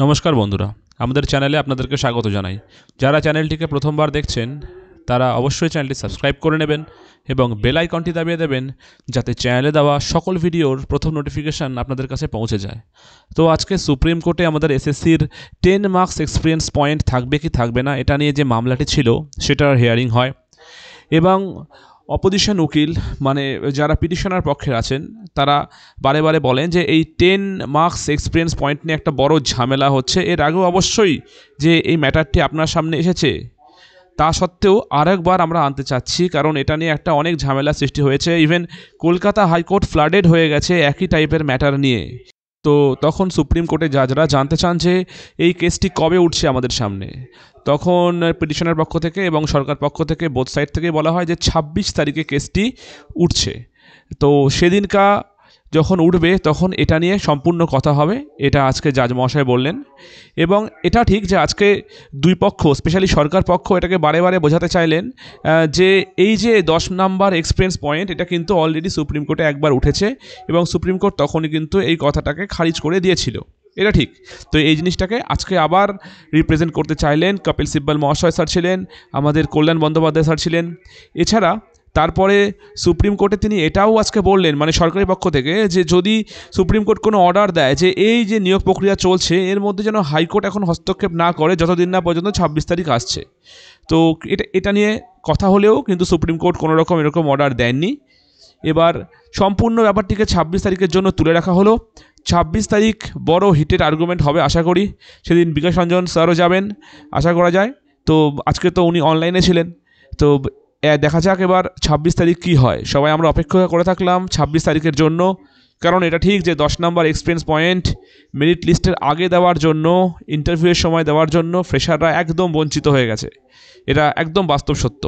নমস্কার বন্ধুরা, আমাদের চ্যানেলে আপনাদেরকে স্বাগত জানাই। যারা চ্যানেলটিকে প্রথমবার দেখছেন তারা অবশ্যই চ্যানেলটি সাবস্ক্রাইব করে নেবেন এবং বেল আইকনটি দাবিয়ে দেবেন, যাতে চ্যানেলে দেওয়া সকল ভিডিওর প্রথম নোটিফিকেশান আপনাদের কাছে পৌঁছে যায়। তো আজকে সুপ্রিম কোর্টে আমাদের এসএসসির 10 মার্কস এক্সপিরিয়েন্স পয়েন্ট থাকবে কি থাকবে না এটা নিয়ে যে মামলাটি ছিল সেটার হিয়ারিং হয় এবং অপোজিশন উকিল মানে যারা পিটিশনার পক্ষের আছেন তারা বারে বারে বলেন যে এই 10 মার্কস এক্সপিরিয়েন্স পয়েন্ট নিয়ে একটা বড় ঝামেলা হচ্ছে। এর আগেও অবশ্যই যে এই ম্যাটারটি আপনার সামনে এসেছে, তা সত্ত্বেও আরেকবার আমরা আনতে চাচ্ছি, কারণ এটা নিয়ে একটা অনেক ঝামেলা সৃষ্টি হয়েছে। ইভেন কলকাতা হাইকোর্ট ফ্লাডেড হয়ে গেছে একই টাইপের ম্যাটার নিয়ে। তো তখন সুপ্রিম কোর্টে জাজরা জানতে চান যে এই কেসটি কবে উঠছে আমাদের সামনে। তখন পিটিশনের পক্ষ থেকে এবং সরকার পক্ষ থেকে বোথ সাইড থেকে বলা হয় যে 26 তারিখে কেসটি উঠছে। তো সেদিনকা যখন উঠবে তখন এটা নিয়ে সম্পূর্ণ কথা হবে, এটা আজকে জাজ মহাশয় বললেন। এবং এটা ঠিক যে আজকে দুই পক্ষ, স্পেশালি সরকার পক্ষ, এটাকে বারে বারে বোঝাতে চাইলেন যে এই যে 10 নাম্বার এক্সপিরিয়েন্স পয়েন্ট এটা কিন্তু অলরেডি সুপ্রিম কোর্টে একবার উঠেছে এবং সুপ্রিম কোর্ট তখনই কিন্তু এই কথাটাকে খারিজ করে দিয়েছিল। এটা ঠিক। তো এই জিনিসটাকে আজকে আবার রিপ্রেজেন্ট করতে চাইলেন। কপিল সিব্বল মহাশয় স্যার ছিলেন, আমাদের কল্যাণ বন্দ্যোপাধ্যায় স্যার ছিলেন। এছাড়া তারপরে সুপ্রিম কোর্টে তিনি এটাও আজকে বললেন, মানে সরকারি পক্ষ থেকে, যে যদি সুপ্রিম কোর্ট কোনো অর্ডার দেয় যে এই যে নিয়োগ প্রক্রিয়া চলছে এর মধ্যে যেন হাইকোর্ট এখন হস্তক্ষেপ না করে যতদিন না পর্যন্ত 26 তারিখ আসছে। তো এটা নিয়ে কথা হলেও কিন্তু সুপ্রিম কোর্ট কোনো রকম এরকম অর্ডার দেননি। এবার সম্পূর্ণ ব্যাপারটিকে 26 তারিখের জন্য তুলে রাখা হলো। 26 তারিখ বড় হিটেড আর্গুমেন্ট হবে আশা করি। সেদিন বিকাশ রঞ্জন স্যারও যাবেন আশা করা যায়। তো আজকে তো উনি অনলাইনে ছিলেন। তো দেখা যাক এবার 26 তারিখ কী হয়। সবাই আমরা অপেক্ষা করে থাকলাম 26 তারিখের জন্য, কারণ এটা ঠিক যে 10 নাম্বার এক্সপিরিয়েন্স পয়েন্ট মেরিট লিস্টের আগে দেওয়ার জন্য, ইন্টারভিউয়ের সময় দেওয়ার জন্য ফ্রেশাররা একদম বঞ্চিত হয়ে গেছে। এটা একদম বাস্তব সত্য।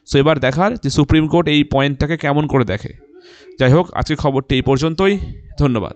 সো এবার দেখার যে সুপ্রিম কোর্ট এই পয়েন্টটাকে কেমন করে দেখে। যাই হোক, আজকে খবরটি এই পর্যন্তই। ধন্যবাদ।